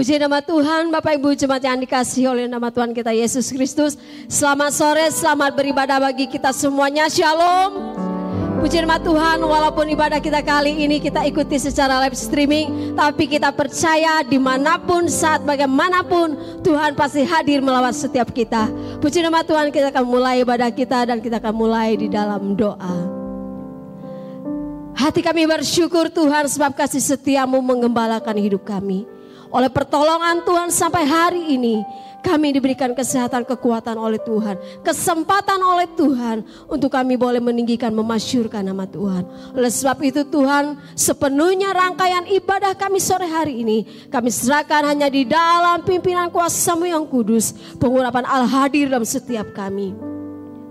Puji nama Tuhan, Bapak Ibu jemaat yang dikasihi oleh nama Tuhan kita Yesus Kristus. Selamat sore, selamat beribadah bagi kita semuanya. Shalom. Puji nama Tuhan, walaupun ibadah kita kali ini kita ikuti secara live streaming, tapi kita percaya dimanapun, saat bagaimanapun, Tuhan pasti hadir melawat setiap kita. Puji nama Tuhan, kita akan mulai ibadah kita dan kita akan mulai di dalam doa. Hati kami bersyukur Tuhan sebab kasih setiamu menggembalakan hidup kami. Oleh pertolongan Tuhan sampai hari ini kami diberikan kesehatan, kekuatan oleh Tuhan, kesempatan oleh Tuhan untuk kami boleh meninggikan, memasyurkan nama Tuhan. Oleh sebab itu Tuhan, sepenuhnya rangkaian ibadah kami sore hari ini kami serahkan hanya di dalam pimpinan kuasa-Mu yang kudus. Pengurapan Allah hadir dalam setiap kami,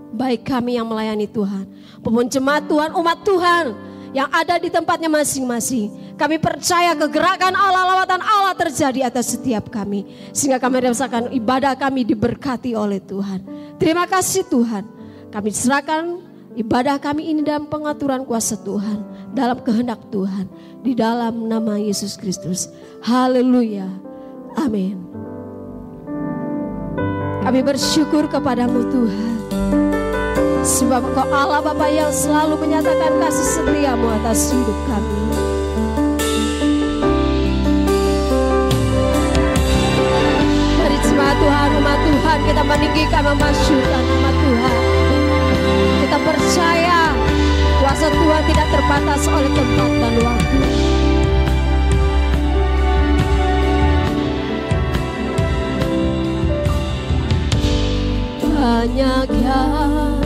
baik kami yang melayani Tuhan maupun jemaat Tuhan, umat Tuhan yang ada di tempatnya masing-masing. Kami percaya kegerakan Allah, lawatan Allah terjadi atas setiap kami, sehingga kami merasakan ibadah kami diberkati oleh Tuhan. Terima kasih Tuhan. Kami serahkan ibadah kami ini dalam pengaturan kuasa Tuhan, dalam kehendak Tuhan, di dalam nama Yesus Kristus. Haleluya. Amin. Kami bersyukur kepadamu Tuhan, sebab Engkau Allah Bapa yang selalu menyatakan kasih setia-Mu atas hidup kami. Mari jemaat Tuhan, umat Tuhan, kita meninggikan, memasyurkan nama Tuhan. Kita percaya kuasa Tuhan tidak terbatas oleh tempat dan waktu. Banyak yang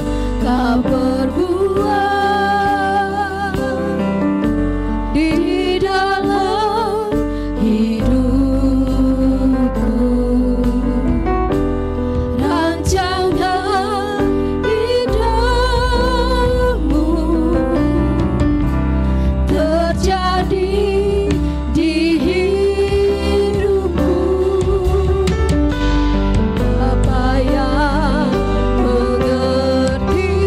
Kau berbuat di dalam hidupku, rancangan indahmu terjadi di hidupku. Apa yang mengerti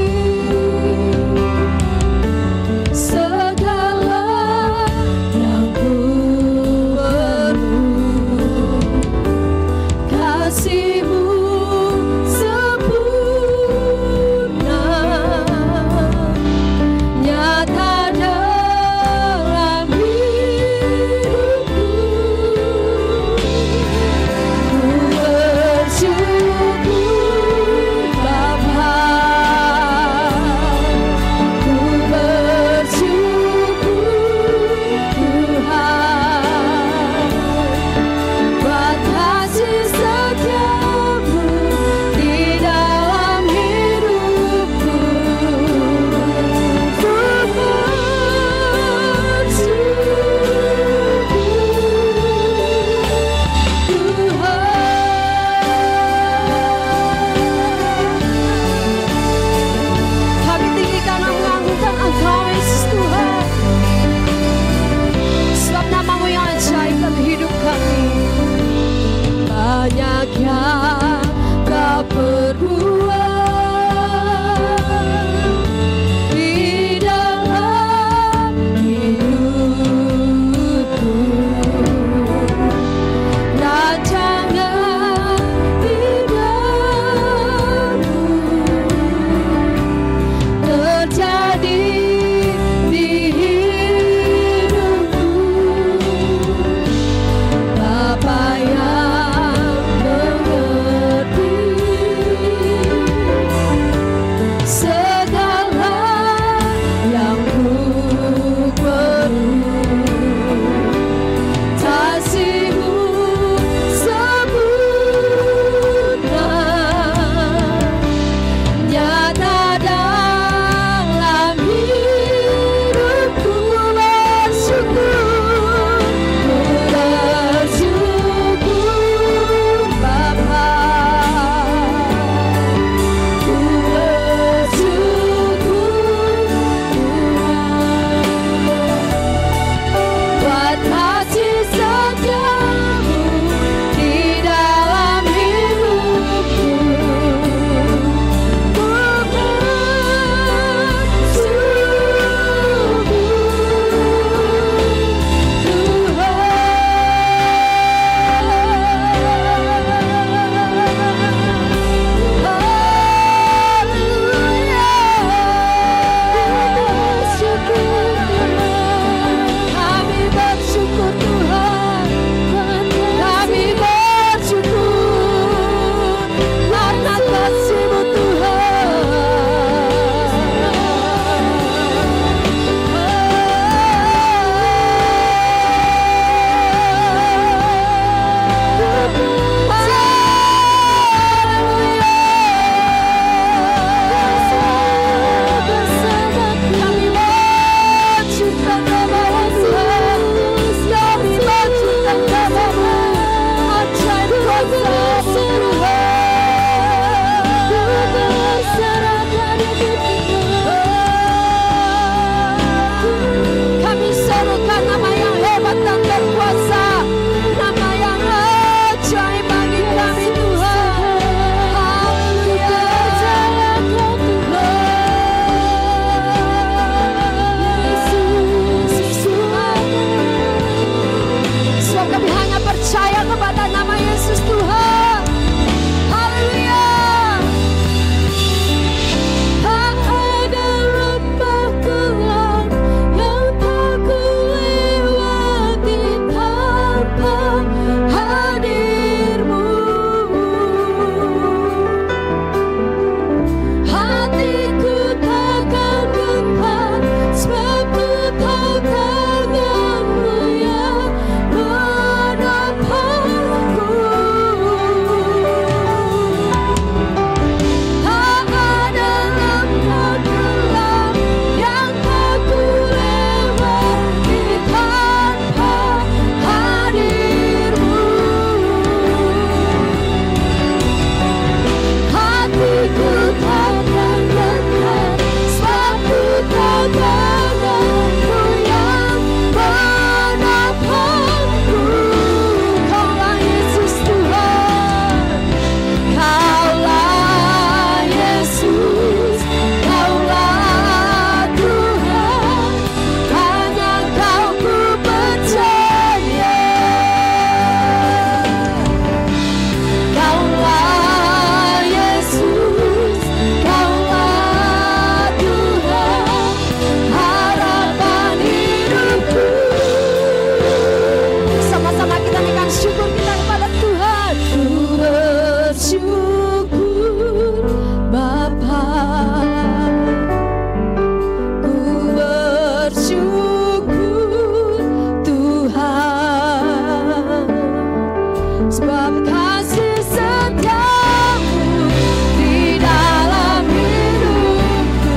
sebab kasih setiamu di dalam hidupku.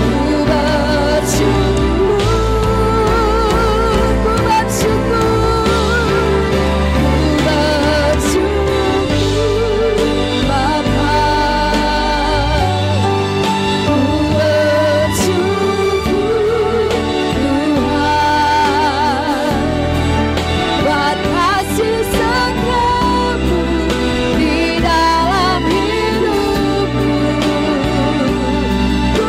Ku bersyukur, ku bersyukur, ku bersyukur Bapa. Ku bersyukur Tuhan buat kasih setiamu di dalam hidupku. Ku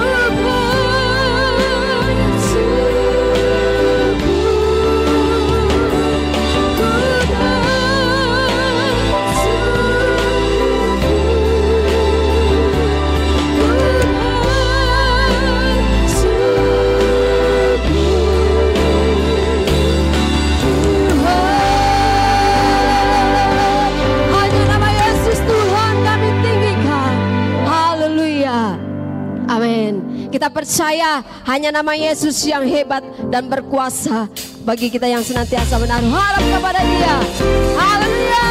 hanya nama Yesus Tuhan kami tinggikan. Haleluya. Amin. Kita percaya hanya nama Yesus yang hebat dan berkuasa bagi kita yang senantiasa menaruh harap kepada Dia. Haleluya.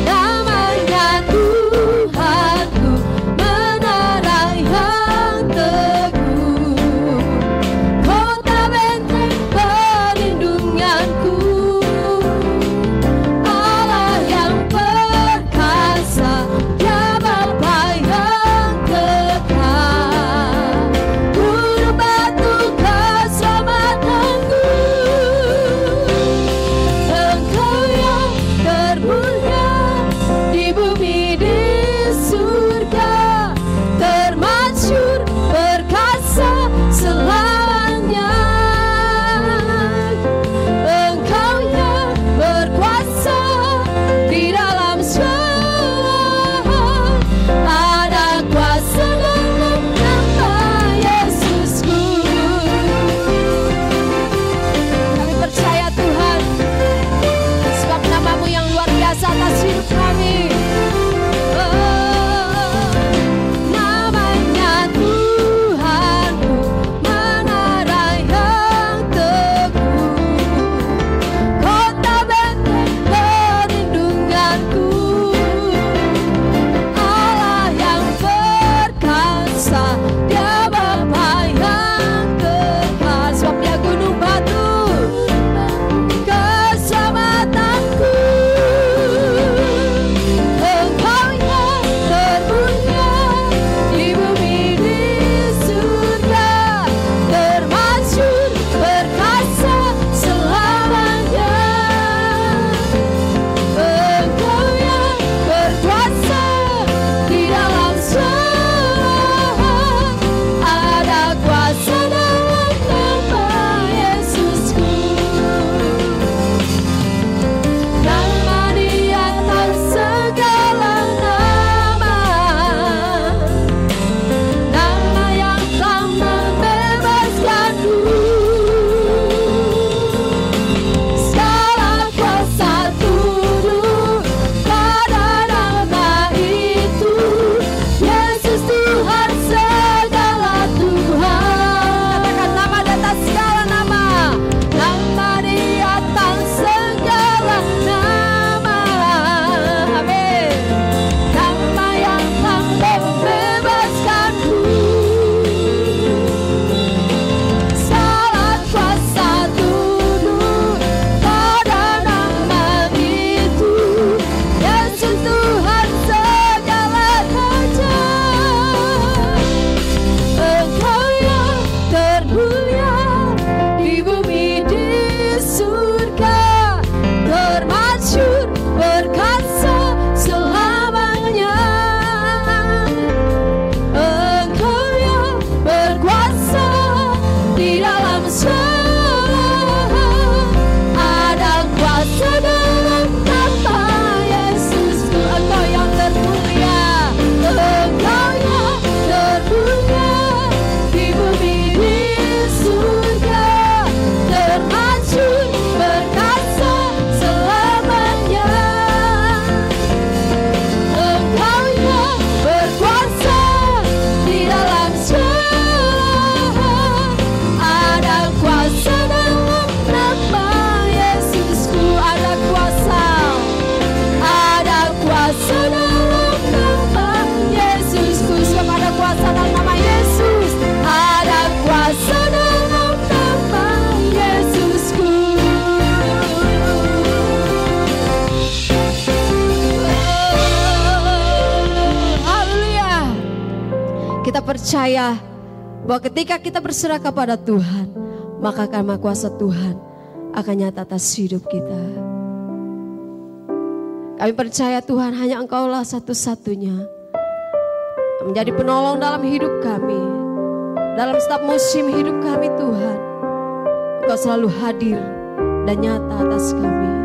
Namanya Tuhanku, menara yang teguh, kota benteng perlindunganku, Allah yang perkasa, Dia Bapa yang kekal. kita percaya bahwa ketika kita berserah kepada Tuhan, maka karena kuasa Tuhan akan nyata atas hidup kita. Kami percaya Tuhan, hanya Engkaulah satu-satunya yang menjadi penolong dalam hidup kami. Dalam setiap musim hidup kami Tuhan, Engkau selalu hadir dan nyata atas kami.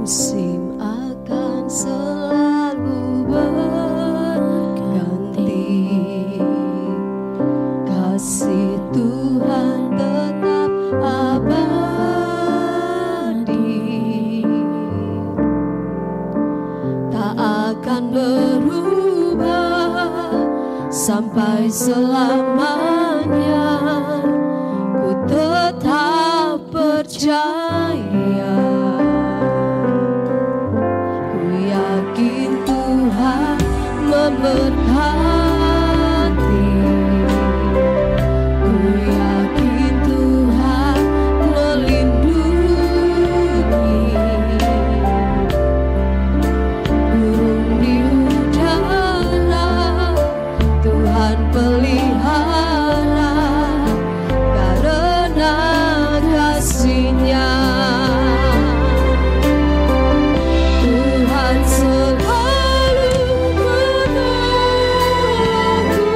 Musim akan selalu berganti, kasih Tuhan tetap abadi, tak akan berubah sampai selamanya. Ku tetap percaya, ku yakin Tuhan memberkati, ku yakin Tuhan melindungi. Burung di udara Tuhan pelihara, karena kasih-Nya. Tuhan selalu menolongku,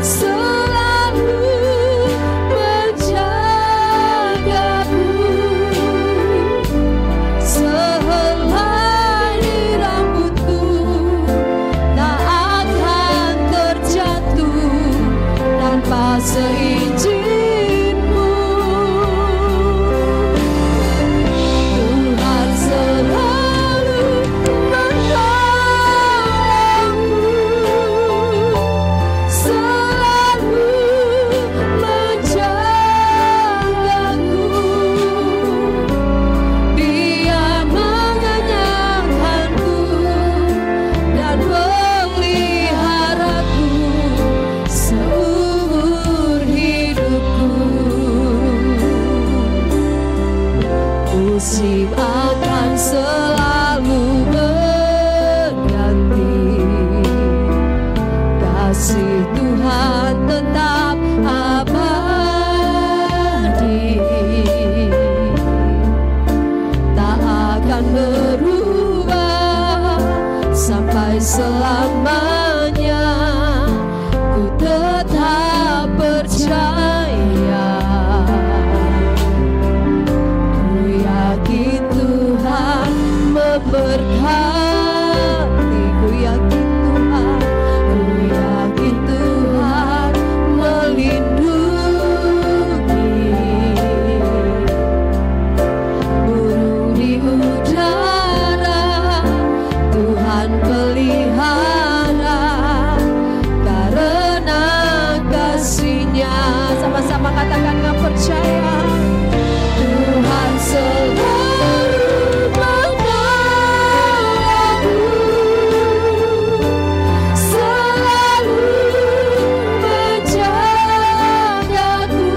selalu menjagaku. Sehelai rambutku tak akan terjatuh tanpa seizin-Mu. Tuhan selalu menolongku, selalu menjagaku. Dia mengenyangkanku dan peliharaku seumur hidupku. Musim akan selalu berganti, kasih Tuhan tetap abadi, tak akan berubah sampai selamanya. Ku tetap percaya, ku yakin Tuhan memberkati, ku yakin Tuhan, ku yakin Tuhan melindungi. Burung di udara Tuhan pelihara, karena kasih-Nya. Sama-sama katakan dengan percaya. Tuhan selalu menolongku, selalu menjagaku.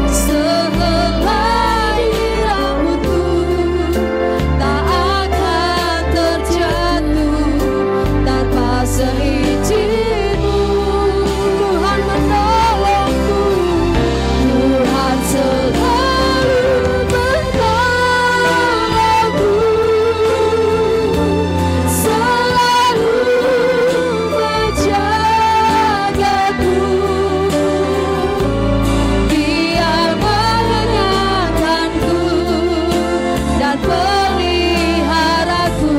Sehelai rambutku tak akan terjatuh tanpa seizin-Mu. Tuhan menolongku, Tuhan selalu menolongku, selalu menjagaku. Dia mengenyangkanku dan peliharaku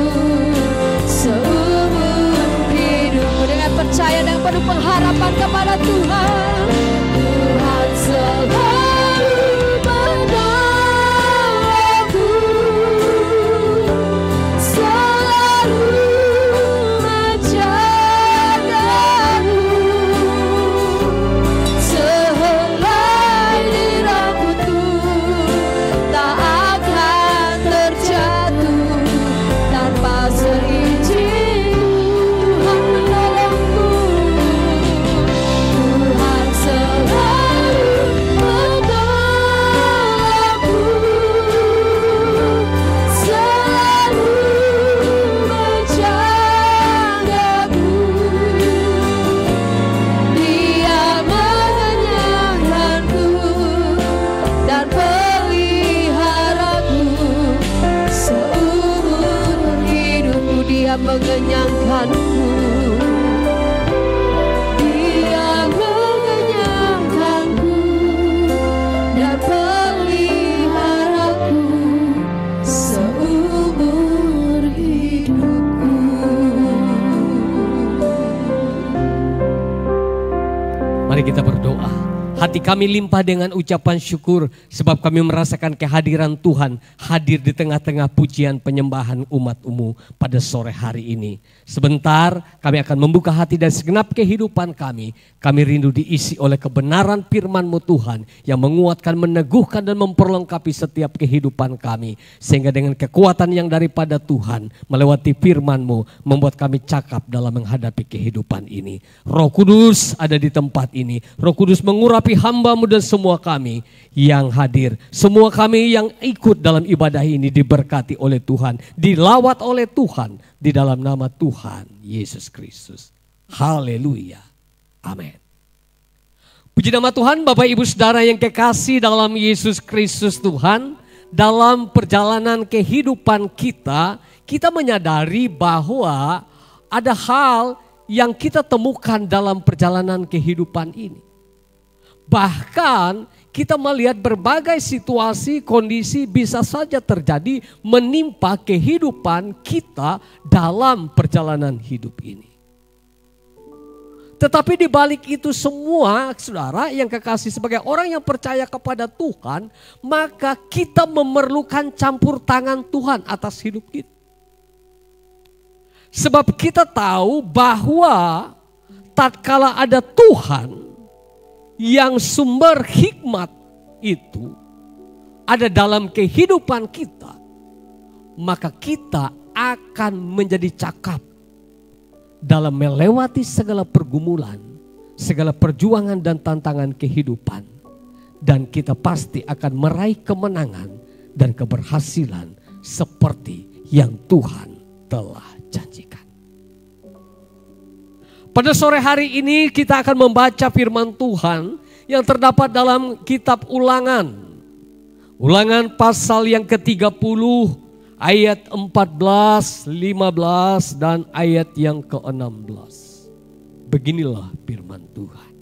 seumur hidupku. Dengan percaya dan penuh pengharapan kepada Tuhan, Tuhan selalu menolongku, selalu menjagaku. Sehelai rambutku tak akan terjatuh tanpa seizin. Tuhan menolongku, Hati kami limpah dengan ucapan syukur sebab kami merasakan kehadiran Tuhan hadir di tengah-tengah pujian penyembahan umat-Mu pada sore hari ini. Sebentar kami akan membuka hati dan segenap kehidupan kami. Kami rindu diisi oleh kebenaran firman-Mu Tuhan yang menguatkan, meneguhkan dan memperlengkapi setiap kehidupan kami. Sehingga dengan kekuatan yang daripada Tuhan melewati firman-Mu membuat kami cakap dalam menghadapi kehidupan ini. Roh Kudus ada di tempat ini. Roh Kudus mengurapi hamba-Mu dan semua kami yang hadir. Semua kami yang ikut dalam ibadah ini diberkati oleh Tuhan. Dilawat oleh Tuhan di dalam nama Tuhan Yesus Kristus. Haleluya. Amin. Puji nama Tuhan, Bapak Ibu Saudara yang kekasih dalam Yesus Kristus Tuhan. Dalam perjalanan kehidupan kita, kita menyadari bahwa ada hal yang kita temukan dalam perjalanan kehidupan ini. Bahkan kita melihat berbagai situasi, kondisi bisa saja terjadi menimpa kehidupan kita dalam perjalanan hidup ini. Tetapi di balik itu semua, saudara yang kekasih, sebagai orang yang percaya kepada Tuhan, maka kita memerlukan campur tangan Tuhan atas hidup kita. Sebab kita tahu bahwa tatkala ada Tuhan yang sumber hikmat itu ada dalam kehidupan kita, maka kita akan menjadi cakap dalam melewati segala pergumulan, segala perjuangan dan tantangan kehidupan. Dan kita pasti akan meraih kemenangan dan keberhasilan seperti yang Tuhan telah janjikan. Pada sore hari ini kita akan membaca firman Tuhan yang terdapat dalam kitab Ulangan. Ulangan pasal yang ke-30 ayat 14, 15 dan ayat yang ke-16. Beginilah firman Tuhan.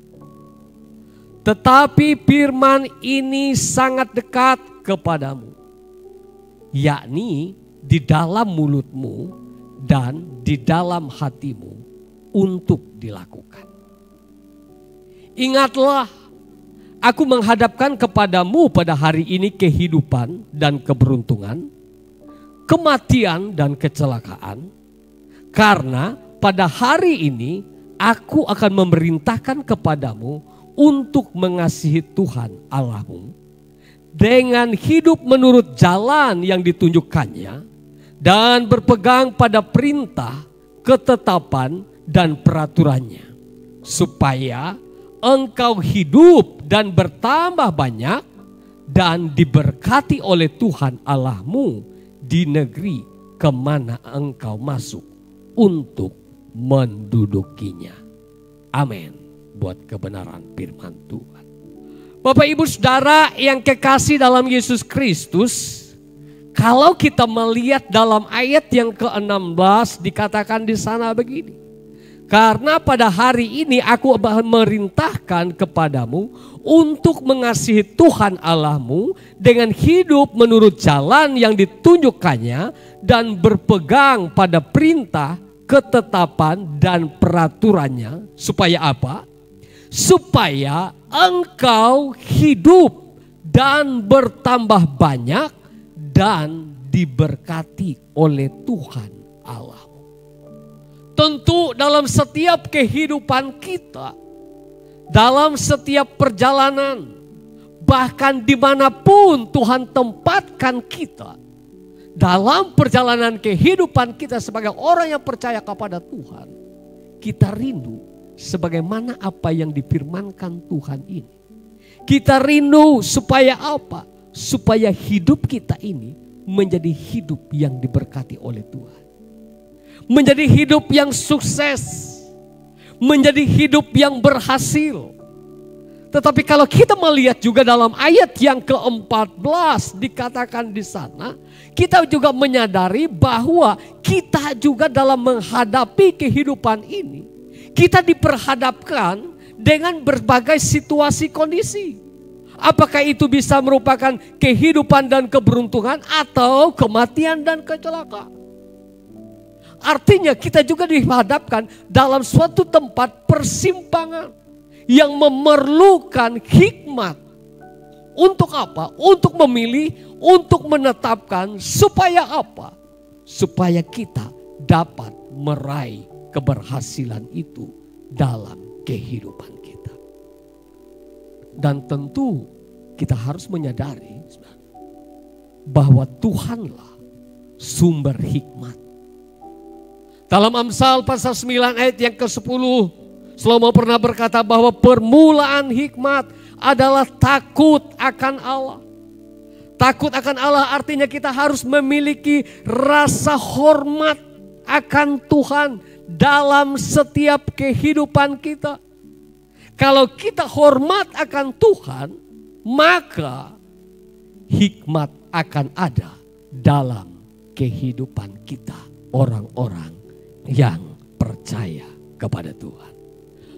Tetapi firman ini sangat dekat kepadamu, yakni di dalam mulutmu dan di dalam hatimu, untuk dilakukan. Ingatlah, aku menghadapkan kepadamu pada hari ini kehidupan dan keberuntungan, kematian dan kecelakaan. Karena pada hari ini aku akan memerintahkan kepadamu untuk mengasihi Tuhan Allahmu dengan hidup menurut jalan yang ditunjukkannya dan berpegang pada perintah, ketetapan dan peraturannya, supaya engkau hidup dan bertambah banyak dan diberkati oleh Tuhan Allahmu di negeri kemana engkau masuk untuk mendudukinya. Amin. Buat kebenaran firman Tuhan. Bapak Ibu Saudara yang kekasih dalam Yesus Kristus, kalau kita melihat dalam ayat yang ke-16 dikatakan di sana begini. Karena pada hari ini aku memerintahkan kepadamu untuk mengasihi Tuhan Allahmu dengan hidup menurut jalan yang ditunjukkannya dan berpegang pada perintah, ketetapan dan peraturannya. Supaya apa? Supaya engkau hidup dan bertambah banyak dan diberkati oleh Tuhan Allah. Tentu dalam setiap kehidupan kita, dalam setiap perjalanan, bahkan dimanapun Tuhan tempatkan kita, dalam perjalanan kehidupan kita sebagai orang yang percaya kepada Tuhan, kita rindu sebagaimana apa yang difirmankan Tuhan ini. Kita rindu supaya apa? Supaya hidup kita ini menjadi hidup yang diberkati oleh Tuhan. Menjadi hidup yang sukses, menjadi hidup yang berhasil. Tetapi kalau kita melihat juga dalam ayat yang ke-14 dikatakan di sana, kita juga menyadari bahwa kita juga dalam menghadapi kehidupan ini, kita diperhadapkan dengan berbagai situasi kondisi. Apakah itu bisa merupakan kehidupan dan keberuntungan atau kematian dan kecelakaan. Artinya kita juga dihadapkan dalam suatu tempat persimpangan yang memerlukan hikmat. Untuk apa? Untuk memilih, untuk menetapkan, supaya apa? Supaya kita dapat meraih keberhasilan itu dalam kehidupan kita. Dan tentu kita harus menyadari bahwa Tuhanlah sumber hikmat. Dalam Amsal pasal 9 ayat yang ke-10, Salomo pernah berkata bahwa permulaan hikmat adalah takut akan Allah. Takut akan Allah artinya kita harus memiliki rasa hormat akan Tuhan dalam setiap kehidupan kita. Kalau kita hormat akan Tuhan, maka hikmat akan ada dalam kehidupan kita, orang-orang yang percaya kepada Tuhan.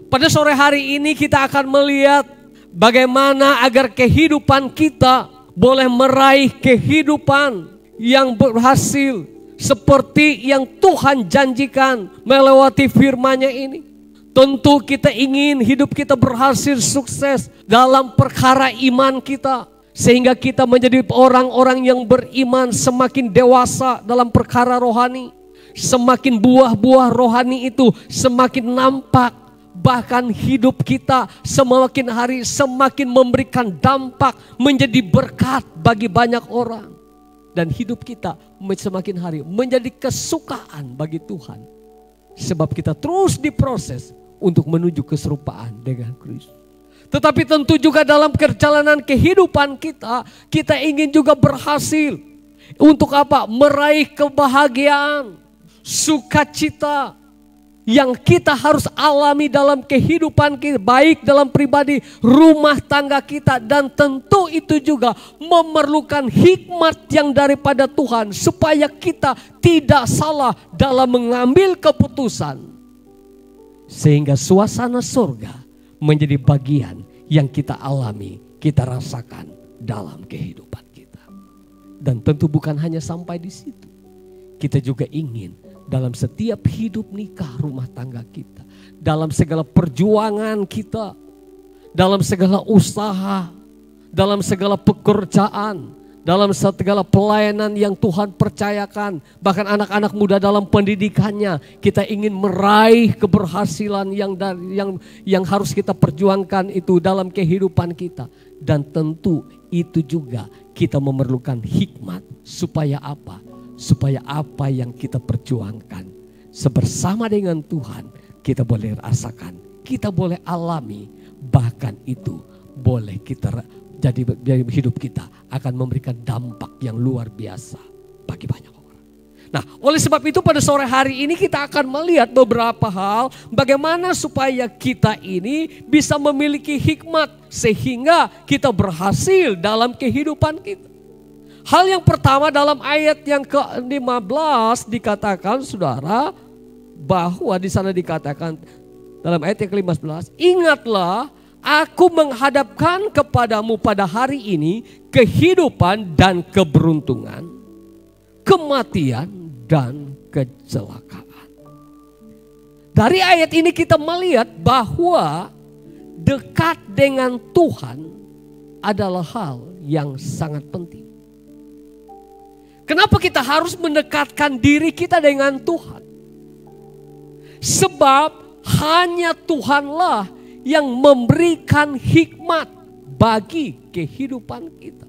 Pada sore hari ini kita akan melihat bagaimana agar kehidupan kita boleh meraih kehidupan yang berhasil seperti yang Tuhan janjikan melewati firman-Nya ini. Tentu kita ingin hidup kita berhasil sukses dalam perkara iman kita. Sehingga kita menjadi orang-orang yang beriman semakin dewasa dalam perkara rohani. Semakin buah-buah rohani itu semakin nampak. Bahkan hidup kita semakin hari semakin memberikan dampak, menjadi berkat bagi banyak orang. Dan hidup kita semakin hari menjadi kesukaan bagi Tuhan. Sebab kita terus diproses untuk menuju keserupaan dengan Kristus. Tetapi tentu juga dalam perjalanan kehidupan kita, kita ingin juga berhasil. Untuk apa? Meraih kebahagiaan, sukacita yang kita harus alami dalam kehidupan kita, baik dalam pribadi, rumah tangga kita, dan tentu itu juga memerlukan hikmat yang daripada Tuhan supaya kita tidak salah dalam mengambil keputusan, sehingga suasana surga menjadi bagian yang kita alami, kita rasakan dalam kehidupan kita. Dan tentu bukan hanya sampai di situ, kita juga ingin dalam setiap hidup nikah rumah tangga kita, dalam segala perjuangan kita, dalam segala usaha, dalam segala pekerjaan, dalam segala pelayanan yang Tuhan percayakan, bahkan anak-anak muda dalam pendidikannya, kita ingin meraih keberhasilan yang harus kita perjuangkan itu dalam kehidupan kita. Dan tentu itu juga kita memerlukan hikmat supaya apa? Supaya apa yang kita perjuangkan sebersama dengan Tuhan kita boleh rasakan, kita boleh alami, bahkan itu boleh kita jadi hidup kita akan memberikan dampak yang luar biasa bagi banyak orang. Nah, oleh sebab itu pada sore hari ini kita akan melihat beberapa hal bagaimana supaya kita ini bisa memiliki hikmat sehingga kita berhasil dalam kehidupan kita. Hal yang pertama dalam ayat yang ke-15 dikatakan, saudara, bahwa di sana dikatakan dalam ayat yang ke-15, ingatlah aku menghadapkan kepadamu pada hari ini kehidupan dan keberuntungan, kematian dan kecelakaan. Dari ayat ini kita melihat bahwa dekat dengan Tuhan adalah hal yang sangat penting. Kenapa kita harus mendekatkan diri kita dengan Tuhan? Sebab hanya Tuhanlah yang memberikan hikmat bagi kehidupan kita.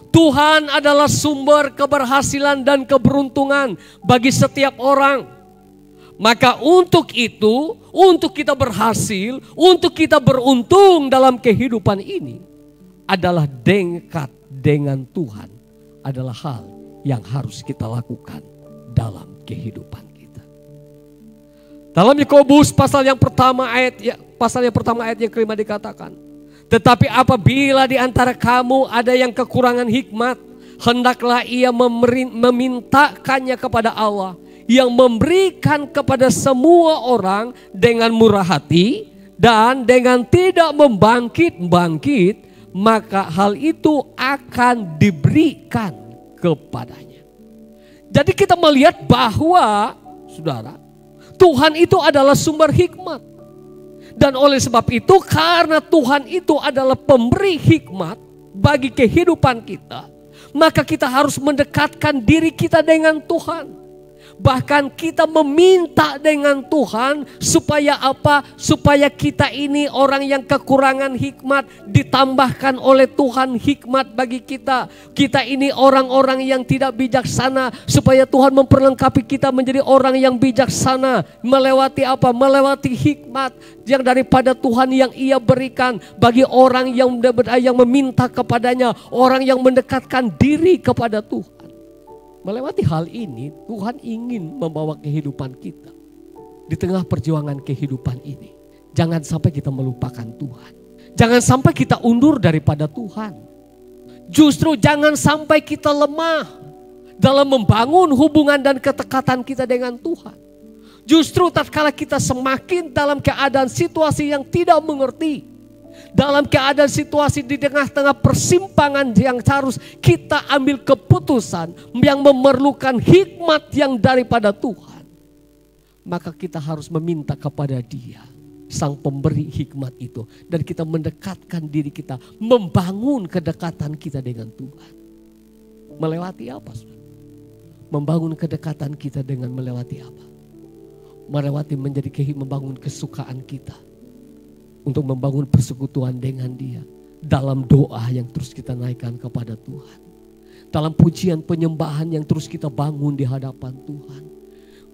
Tuhan adalah sumber keberhasilan dan keberuntungan bagi setiap orang. Maka untuk itu, untuk kita berhasil, untuk kita beruntung dalam kehidupan ini, adalah dekat dengan Tuhan. Adalah hal yang harus kita lakukan dalam kehidupan kita. Dalam Yakobus pasal yang pertama ayat yang kelima dikatakan, tetapi apabila di antara kamu ada yang kekurangan hikmat, hendaklah ia memintakannya kepada Allah yang memberikan kepada semua orang dengan murah hati dan dengan tidak membangkit-bangkit, maka hal itu akan diberikan kepadanya. Jadi kita melihat bahwa, saudara, Tuhan itu adalah sumber hikmat. Dan oleh sebab itu, karena Tuhan itu adalah pemberi hikmat bagi kehidupan kita, maka kita harus mendekatkan diri kita dengan Tuhan. Bahkan kita meminta dengan Tuhan supaya apa? Supaya kita ini orang yang kekurangan hikmat ditambahkan oleh Tuhan hikmat bagi kita. Kita ini orang-orang yang tidak bijaksana, supaya Tuhan memperlengkapi kita menjadi orang yang bijaksana. Melewati apa? Melewati hikmat yang daripada Tuhan yang Ia berikan bagi orang yang meminta kepadanya, orang yang mendekatkan diri kepada Tuhan. Melewati hal ini, Tuhan ingin membawa kehidupan kita di tengah perjuangan kehidupan ini. Jangan sampai kita melupakan Tuhan. Jangan sampai kita undur daripada Tuhan. Justru jangan sampai kita lemah dalam membangun hubungan dan kedekatan kita dengan Tuhan. Justru tatkala kita semakin dalam keadaan situasi yang tidak mengerti, dalam keadaan situasi di tengah-tengah persimpangan yang harus kita ambil keputusan yang memerlukan hikmat yang daripada Tuhan, maka kita harus meminta kepada Dia, Sang Pemberi hikmat itu, dan kita mendekatkan diri kita, membangun kedekatan kita dengan Tuhan. Melewati apa? Membangun kedekatan kita dengan melewati apa? Melewati membangun kesukaan kita untuk membangun persekutuan dengan Dia. Dalam doa yang terus kita naikkan kepada Tuhan. Dalam pujian penyembahan yang terus kita bangun di hadapan Tuhan.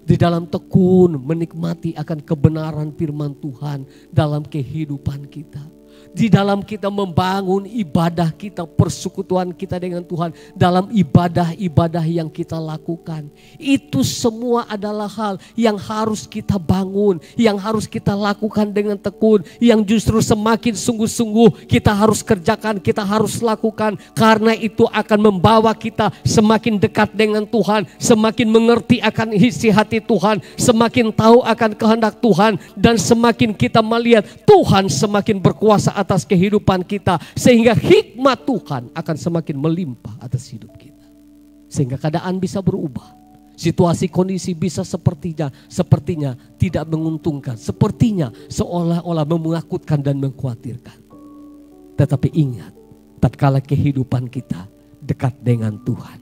Di dalam tekun menikmati akan kebenaran firman Tuhan dalam kehidupan kita. Di dalam kita membangun ibadah kita, persekutuan kita dengan Tuhan. Dalam ibadah-ibadah yang kita lakukan. Itu semua adalah hal yang harus kita bangun. Yang harus kita lakukan dengan tekun. Yang justru semakin sungguh-sungguh kita harus kerjakan, kita harus lakukan. Karena itu akan membawa kita semakin dekat dengan Tuhan. Semakin mengerti akan isi hati Tuhan. Semakin tahu akan kehendak Tuhan. Dan semakin kita melihat Tuhan semakin berkuasa atas kehidupan kita, sehingga hikmat Tuhan akan semakin melimpah atas hidup kita, sehingga keadaan bisa berubah, situasi kondisi bisa sepertinya tidak menguntungkan, sepertinya seolah-olah menakutkan dan mengkhawatirkan. Tetapi ingat, tatkala kehidupan kita dekat dengan Tuhan,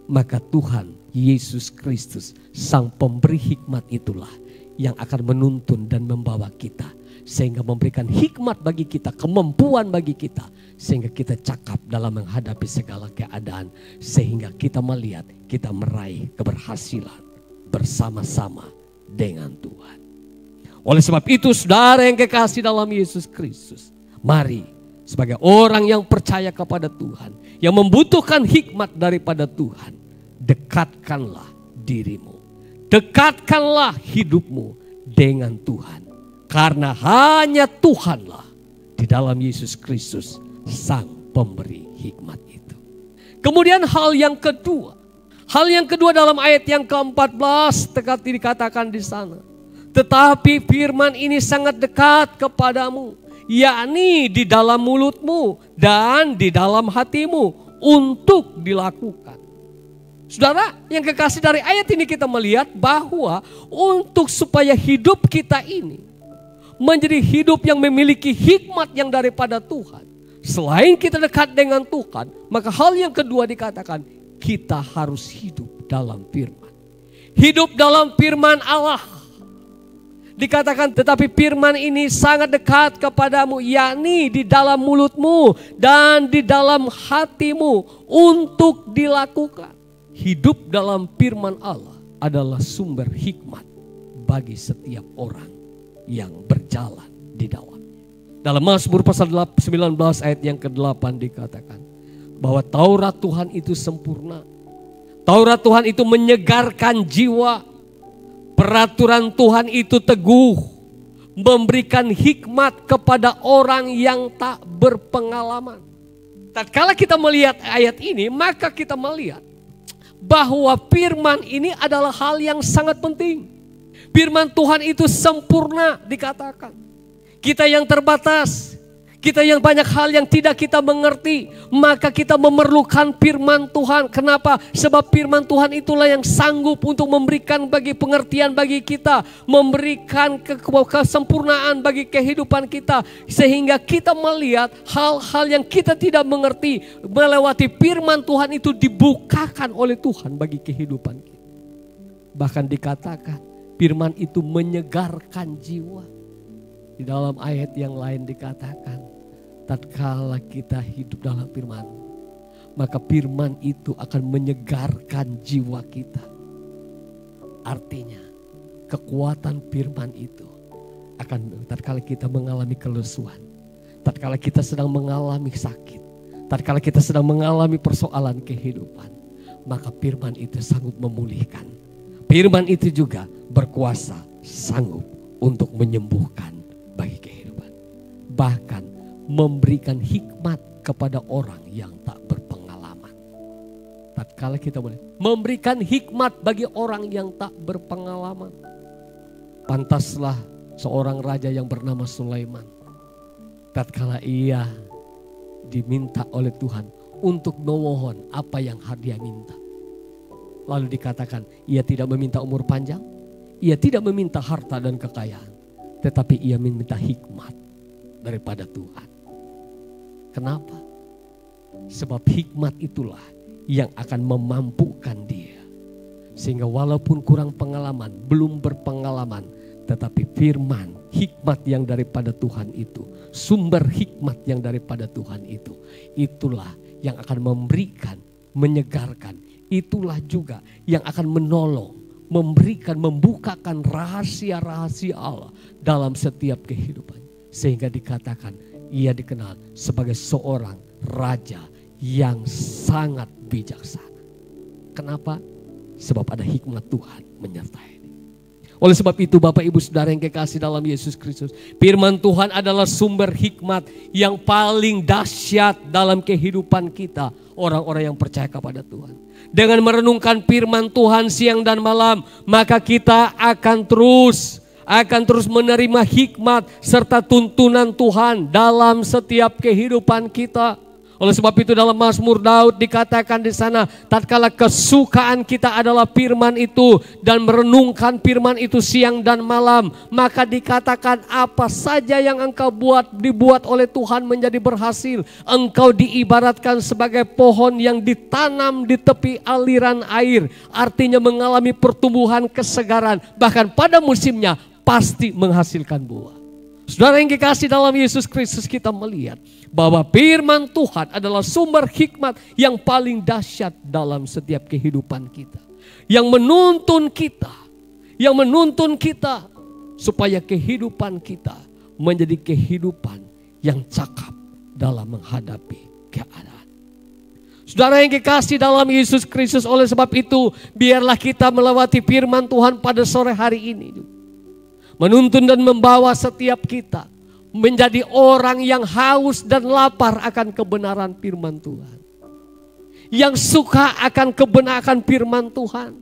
maka Tuhan Yesus Kristus, Sang Pemberi hikmat itulah yang akan menuntun dan membawa kita, sehingga memberikan hikmat bagi kita, kemampuan bagi kita, sehingga kita cakap dalam menghadapi segala keadaan, sehingga kita melihat kita meraih keberhasilan bersama-sama dengan Tuhan. Oleh sebab itu, saudara yang kekasih dalam Yesus Kristus, mari sebagai orang yang percaya kepada Tuhan, yang membutuhkan hikmat daripada Tuhan, dekatkanlah dirimu, dekatkanlah hidupmu dengan Tuhan. Karena hanya Tuhanlah di dalam Yesus Kristus Sang Pemberi hikmat itu. Kemudian hal yang kedua dalam ayat yang ke-14 dikatakan di sana. Tetapi firman ini sangat dekat kepadamu, yakni di dalam mulutmu dan di dalam hatimu untuk dilakukan. Saudara yang kekasih, dari ayat ini kita melihat bahwa untuk supaya hidup kita ini menjadi hidup yang memiliki hikmat yang daripada Tuhan, selain kita dekat dengan Tuhan, maka hal yang kedua dikatakan, kita harus hidup dalam firman. Hidup dalam firman Allah. Dikatakan, tetapi firman ini sangat dekat kepadamu, yakni di dalam mulutmu dan di dalam hatimu untuk dilakukan. Hidup dalam firman Allah adalah sumber hikmat bagi setiap orang yang berjalan di dalamnya. Dalam Mazmur pasal 19 ayat yang ke-8 dikatakan bahwa Taurat Tuhan itu sempurna. Taurat Tuhan itu menyegarkan jiwa. Peraturan Tuhan itu teguh, memberikan hikmat kepada orang yang tak berpengalaman. Tatkala kita melihat ayat ini, maka kita melihat bahwa firman ini adalah hal yang sangat penting. Firman Tuhan itu sempurna dikatakan. Kita yang terbatas, Kita yang banyak hal yang tidak kita mengerti, maka kita memerlukan firman Tuhan. Kenapa? Sebab firman Tuhan itulah yang sanggup untuk memberikan bagi pengertian bagi kita, memberikan kesempurnaan bagi kehidupan kita, sehingga kita melihat hal-hal yang kita tidak mengerti melewati firman Tuhan itu dibukakan oleh Tuhan bagi kehidupan kita. Bahkan dikatakan firman itu menyegarkan jiwa. Di dalam ayat yang lain dikatakan, tatkala kita hidup dalam firman, maka firman itu akan menyegarkan jiwa kita. Artinya, kekuatan firman itu akan tatkala kita mengalami kelesuan, tatkala kita sedang mengalami sakit, tatkala kita sedang mengalami persoalan kehidupan, maka firman itu sanggup memulihkan. Firman itu juga berkuasa, sanggup untuk menyembuhkan bagi kehidupan. Bahkan memberikan hikmat kepada orang yang tak berpengalaman. Tatkala kita boleh memberikan hikmat bagi orang yang tak berpengalaman. Pantaslah seorang raja yang bernama Sulaiman, tatkala ia diminta oleh Tuhan untuk memohon apa yang dia minta. Lalu dikatakan ia tidak meminta umur panjang, ia tidak meminta harta dan kekayaan, tetapi ia meminta hikmat daripada Tuhan. Kenapa? Sebab hikmat itulah yang akan memampukan dia. Sehingga walaupun kurang pengalaman, belum berpengalaman, tetapi firman, hikmat yang daripada Tuhan itu, sumber hikmat yang daripada Tuhan itu, itulah yang akan memberikan, menyegarkan. Itulah juga yang akan menolong, memberikan, membukakan rahasia-rahasia Allah dalam setiap kehidupan. Sehingga dikatakan ia dikenal sebagai seorang raja yang sangat bijaksana. Kenapa? Sebab ada hikmat Tuhan menyertai. Oleh sebab itu Bapak Ibu Saudara yang kekasih dalam Yesus Kristus, firman Tuhan adalah sumber hikmat yang paling dahsyat dalam kehidupan kita, orang-orang yang percaya kepada Tuhan. Dengan merenungkan firman Tuhan siang dan malam, maka kita akan terus menerima hikmat serta tuntunan Tuhan dalam setiap kehidupan kita. Oleh sebab itu dalam Mazmur Daud dikatakan di sana, tatkala kesukaan kita adalah firman itu dan merenungkan firman itu siang dan malam, maka dikatakan apa saja yang engkau dibuat oleh Tuhan menjadi berhasil. Engkau diibaratkan sebagai pohon yang ditanam di tepi aliran air, artinya mengalami pertumbuhan kesegaran, bahkan pada musimnya pasti menghasilkan buah. Saudara yang kekasih dalam Yesus Kristus, kita melihat bahwa firman Tuhan adalah sumber hikmat yang paling dahsyat dalam setiap kehidupan kita. Yang menuntun kita supaya kehidupan kita menjadi kehidupan yang cakap dalam menghadapi keadaan. Saudara yang kekasih dalam Yesus Kristus, oleh sebab itu biarlah kita melewati firman Tuhan pada sore hari ini. Menuntun dan membawa setiap kita menjadi orang yang haus dan lapar akan kebenaran firman Tuhan. Yang suka akan kebenaran firman Tuhan.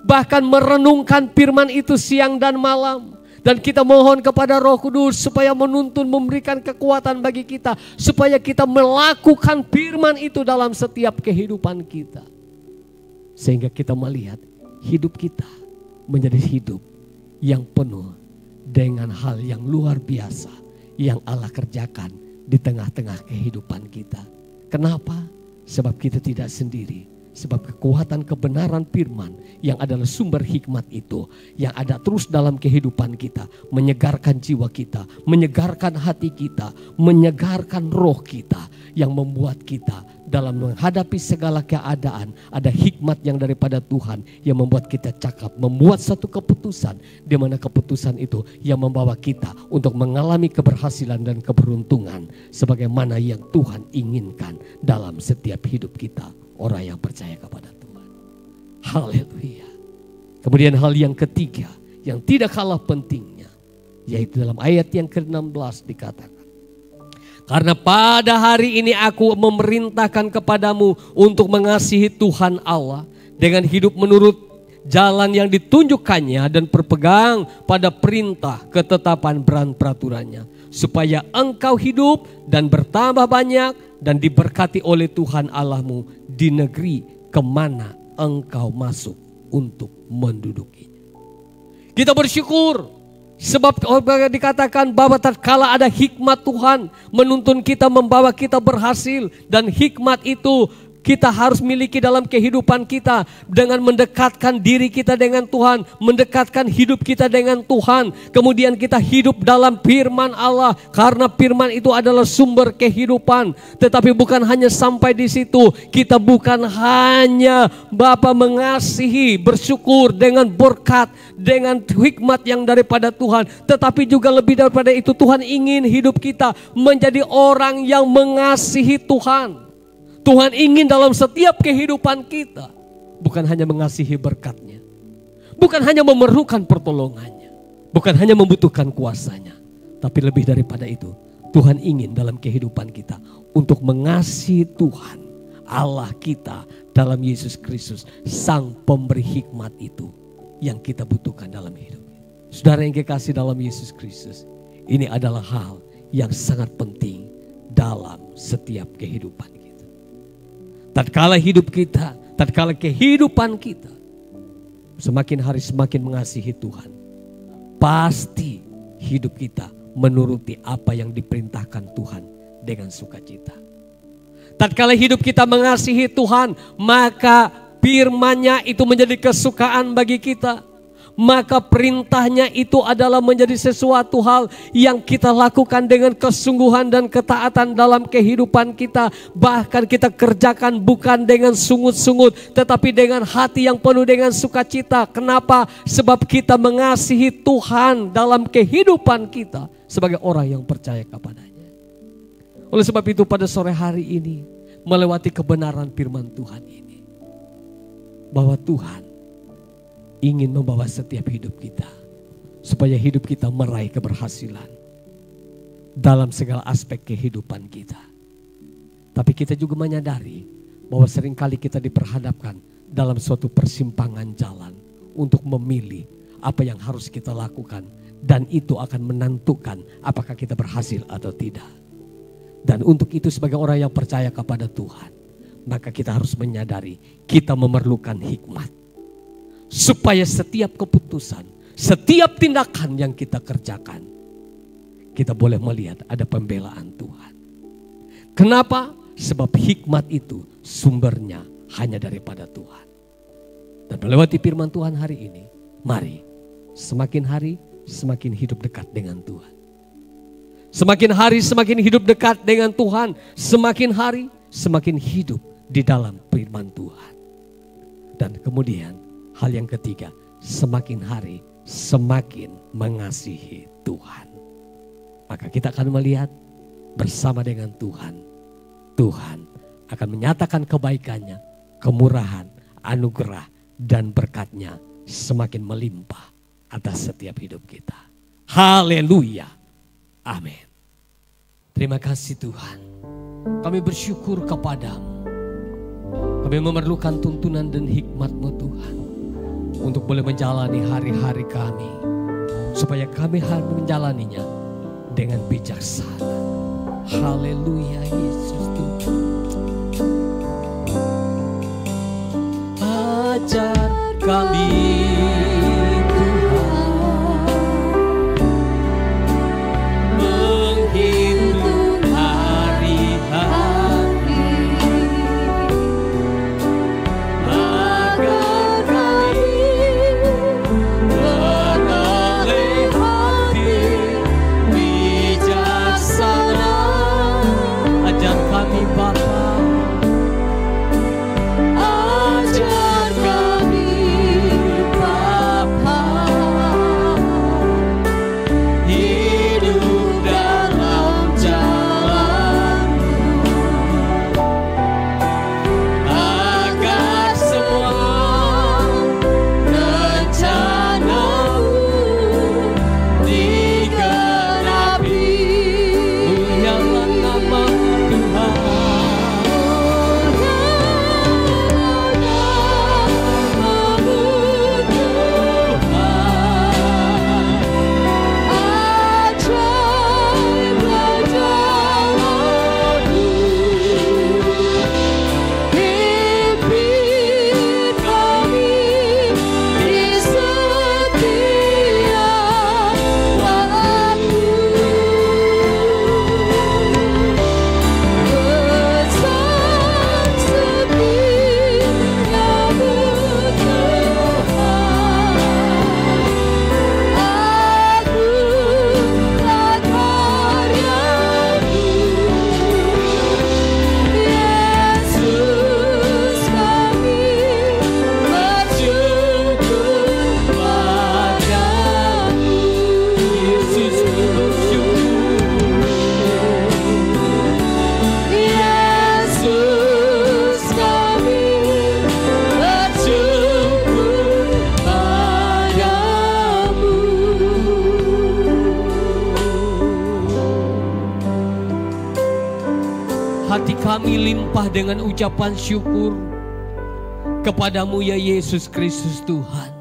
Bahkan merenungkan firman itu siang dan malam. Dan kita mohon kepada Roh Kudus supaya menuntun, memberikan kekuatan bagi kita. Supaya kita melakukan firman itu dalam setiap kehidupan kita. Sehingga kita melihat hidup kita menjadi hidup yang penuh dengan hal yang luar biasa yang Allah kerjakan di tengah-tengah kehidupan kita. Kenapa? Sebab kita tidak sendiri. Sebab kekuatan kebenaran firman yang adalah sumber hikmat itu, yang ada terus dalam kehidupan kita, menyegarkan jiwa kita, menyegarkan hati kita, menyegarkan roh kita, yang membuat kita dalam menghadapi segala keadaan ada hikmat yang daripada Tuhan yang membuat kita cakap, membuat satu keputusan, di mana keputusan itu yang membawa kita untuk mengalami keberhasilan dan keberuntungan sebagaimana yang Tuhan inginkan dalam setiap hidup kita, orang yang percaya kepada Tuhan. Haleluya. Kemudian hal yang ketiga yang tidak kalah pentingnya, yaitu dalam ayat yang ke-16 dikatakan, karena pada hari ini aku memerintahkan kepadamu untuk mengasihi Tuhan Allah dengan hidup menurut jalan yang ditunjukkannya dan berpegang pada perintah, ketetapan, dan peraturannya. supaya engkau hidup dan bertambah banyak dan diberkati oleh Tuhan Allahmu di negeri kemana engkau masuk untuk mendudukinya. Kita bersyukur sebab dikatakan bahwa tatkala ada hikmat Tuhan menuntun kita, membawa kita berhasil, dan hikmat itu kita harus miliki dalam kehidupan kita dengan mendekatkan diri kita dengan Tuhan, mendekatkan hidup kita dengan Tuhan. Kemudian kita hidup dalam firman Allah, karena firman itu adalah sumber kehidupan. Tetapi bukan hanya sampai di situ, kita bukan hanya Bapa mengasihi, bersyukur dengan berkat, dengan hikmat yang daripada Tuhan, tetapi juga lebih daripada itu, Tuhan ingin hidup kita menjadi orang yang mengasihi Tuhan. Tuhan ingin dalam setiap kehidupan kita bukan hanya mengasihi berkat-Nya, bukan hanya memerlukan pertolongannya, bukan hanya membutuhkan kuasanya, tapi lebih daripada itu, Tuhan ingin dalam kehidupan kita untuk mengasihi Tuhan Allah kita dalam Yesus Kristus, Sang Pemberi hikmat itu yang kita butuhkan dalam hidup. Saudara yang kekasih dalam Yesus Kristus, ini adalah hal yang sangat penting dalam setiap kehidupan kita. Tatkala hidup kita, tatkala kehidupan kita semakin hari semakin mengasihi Tuhan, pasti hidup kita menuruti apa yang diperintahkan Tuhan dengan sukacita. Tatkala hidup kita mengasihi Tuhan, maka firman-Nya itu menjadi kesukaan bagi kita. Maka perintahnya itu adalah menjadi sesuatu hal yang kita lakukan dengan kesungguhan dan ketaatan dalam kehidupan kita. Bahkan kita kerjakan bukan dengan sungut-sungut, tetapi dengan hati yang penuh dengan sukacita. Kenapa? Sebab kita mengasihi Tuhan dalam kehidupan kita sebagai orang yang percaya kepadanya. Oleh sebab itu pada sore hari ini, melewati kebenaran firman Tuhan ini, bahwa Tuhan ingin membawa setiap hidup kita supaya hidup kita meraih keberhasilan dalam segala aspek kehidupan kita. Tapi kita juga menyadari bahwa seringkali kita diperhadapkan dalam suatu persimpangan jalan untuk memilih apa yang harus kita lakukan, dan itu akan menentukan apakah kita berhasil atau tidak. Dan untuk itu sebagai orang yang percaya kepada Tuhan, maka kita harus menyadari kita memerlukan hikmat. Supaya setiap keputusan, setiap tindakan yang kita kerjakan, kita boleh melihat ada pembelaan Tuhan. Kenapa? Sebab hikmat itu sumbernya hanya daripada Tuhan. Dan melewati firman Tuhan hari ini, mari semakin hari semakin hidup dekat dengan Tuhan. Semakin hari semakin hidup dekat dengan Tuhan, semakin hari semakin hidup di dalam firman Tuhan. Dan kemudian hal yang ketiga, semakin hari semakin mengasihi Tuhan. Maka kita akan melihat bersama dengan Tuhan, Tuhan akan menyatakan kebaikannya, kemurahan, anugerah, dan berkat-Nya semakin melimpah atas setiap hidup kita. Haleluya. Amin. Terima kasih Tuhan. Kami bersyukur kepadamu. Kami memerlukan tuntunan dan hikmat-Mu Tuhan, untuk boleh menjalani hari-hari kami, supaya kami harus menjalaninya dengan bijaksana. Haleluya Yesus Tuhan. Ajar kami Tuhan menghitung hari-hari, agar kami beroleh hati bijaksana. Ajar kami Bapa, kami limpah dengan ucapan syukur kepadamu ya Yesus Kristus Tuhan.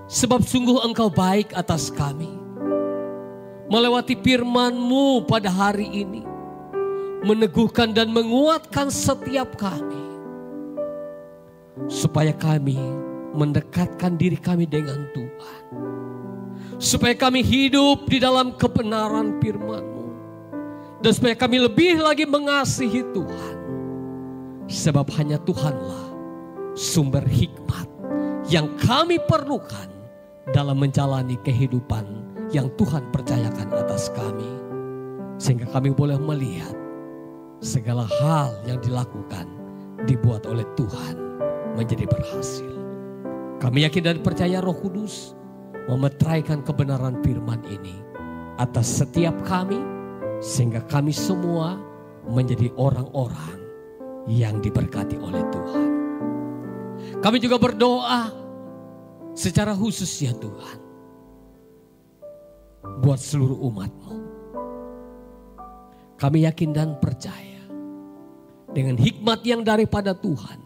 Sebab sungguh Engkau baik atas kami. Melewati firman-Mu pada hari ini, meneguhkan dan menguatkan setiap kami, supaya kami mendekatkan diri kami dengan Tuhan, supaya kami hidup di dalam kebenaran firman-Mu, dan supaya kami lebih lagi mengasihi Tuhan. Sebab hanya Tuhanlah sumber hikmat yang kami perlukan dalam menjalani kehidupan yang Tuhan percayakan atas kami, sehingga kami boleh melihat segala hal yang dilakukan dibuat oleh Tuhan menjadi berhasil. Kami yakin dan percaya Roh Kudus memetraikan kebenaran firman ini atas setiap kami, sehingga kami semua menjadi orang-orang yang diberkati oleh Tuhan. Kami juga berdoa secara khusus ya Tuhan, buat seluruh umat-Mu. Kami yakin dan percaya dengan hikmat yang daripada Tuhan,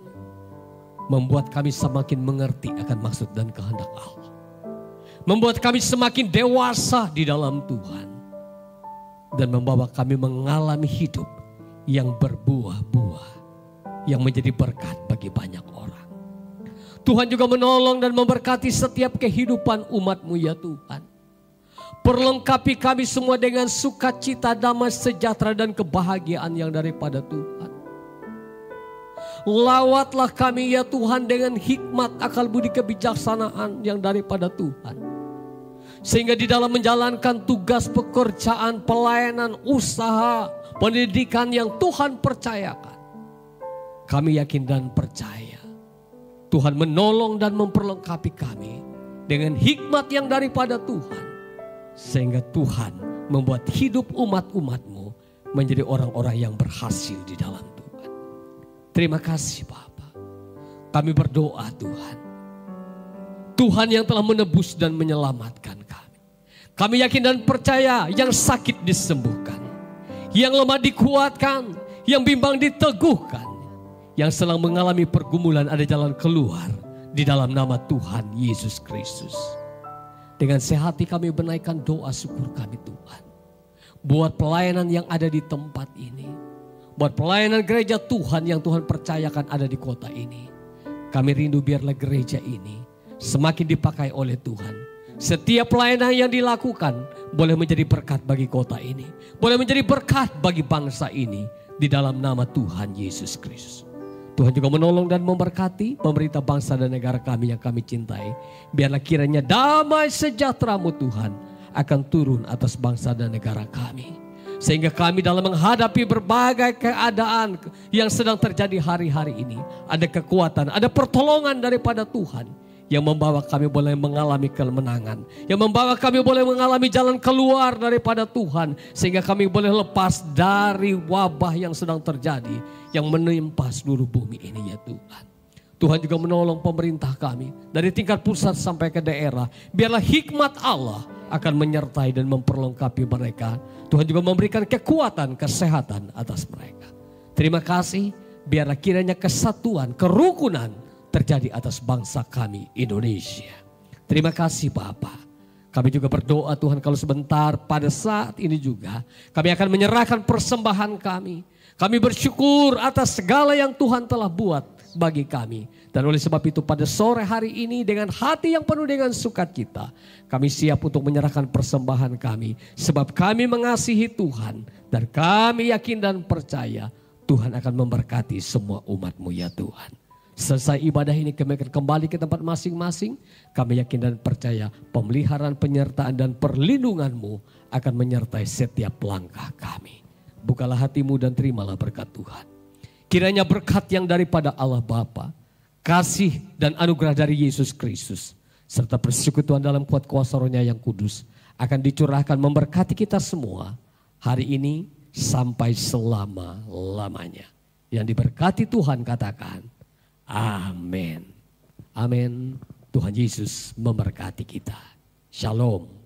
membuat kami semakin mengerti akan maksud dan kehendak Allah. Membuat kami semakin dewasa di dalam Tuhan. Dan membawa kami mengalami hidup yang berbuah-buah, yang menjadi berkat bagi banyak orang. Tuhan juga menolong dan memberkati setiap kehidupan umat-Mu ya Tuhan. Perlengkapi kami semua dengan sukacita, damai, sejahtera dan kebahagiaan yang daripada Tuhan. Lawatlah kami ya Tuhan dengan hikmat, akal budi, kebijaksanaan yang daripada Tuhan. Sehingga di dalam menjalankan tugas pekerjaan, pelayanan, usaha, pendidikan yang Tuhan percayakan, kami yakin dan percaya Tuhan menolong dan memperlengkapi kami dengan hikmat yang daripada Tuhan. Sehingga Tuhan membuat hidup umat-umat-Mu menjadi orang-orang yang berhasil di dalam Tuhan. Terima kasih Bapa. Kami berdoa Tuhan. Tuhan yang telah menebus dan menyelamatkan kami. Kami yakin dan percaya yang sakit disembuhkan, yang lemah dikuatkan, yang bimbang diteguhkan, yang sedang mengalami pergumulan ada jalan keluar di dalam nama Tuhan Yesus Kristus. Dengan sehati kami menaikkan doa syukur kami Tuhan, buat pelayanan yang ada di tempat ini, buat pelayanan gereja Tuhan yang Tuhan percayakan ada di kota ini. Kami rindu biarlah gereja ini semakin dipakai oleh Tuhan. Setiap pelayanan yang dilakukan boleh menjadi berkat bagi kota ini, boleh menjadi berkat bagi bangsa ini di dalam nama Tuhan Yesus Kristus. Tuhan juga menolong dan memberkati pemerintah bangsa dan negara kami yang kami cintai. Biarlah kiranya damai sejahtera-Mu Tuhan akan turun atas bangsa dan negara kami. Sehingga kami dalam menghadapi berbagai keadaan yang sedang terjadi hari-hari ini, ada kekuatan, ada pertolongan daripada Tuhan yang membawa kami boleh mengalami kemenangan, yang membawa kami boleh mengalami jalan keluar daripada Tuhan, sehingga kami boleh lepas dari wabah yang sedang terjadi yang menimpa seluruh bumi ini ya Tuhan. Tuhan juga menolong pemerintah kami dari tingkat pusat sampai ke daerah. Biarlah hikmat Allah akan menyertai dan memperlengkapi mereka. Tuhan juga memberikan kekuatan, kesehatan atas mereka. Terima kasih, biarlah kiranya kesatuan, kerukunan terjadi atas bangsa kami Indonesia. Terima kasih Bapa. Kami juga berdoa Tuhan kalau sebentar pada saat ini juga kami akan menyerahkan persembahan kami. Kami bersyukur atas segala yang Tuhan telah buat bagi kami. Dan oleh sebab itu pada sore hari ini dengan hati yang penuh dengan sukacita, kami siap untuk menyerahkan persembahan kami. Sebab kami mengasihi Tuhan dan kami yakin dan percaya Tuhan akan memberkati semua umat-Mu ya Tuhan. Selesai ibadah ini kami akan kembali ke tempat masing-masing. Kami yakin dan percaya pemeliharaan, penyertaan dan perlindungan-Mu akan menyertai setiap langkah kami. Bukalah hatimu dan terimalah berkat Tuhan. Kiranya berkat yang daripada Allah Bapa, kasih dan anugerah dari Yesus Kristus, serta persekutuan dalam kuat kuasa Roh-Nya yang kudus akan dicurahkan memberkati kita semua hari ini sampai selama-lamanya. Yang diberkati Tuhan katakan, amin. Amin. Tuhan Yesus memberkati kita. Shalom.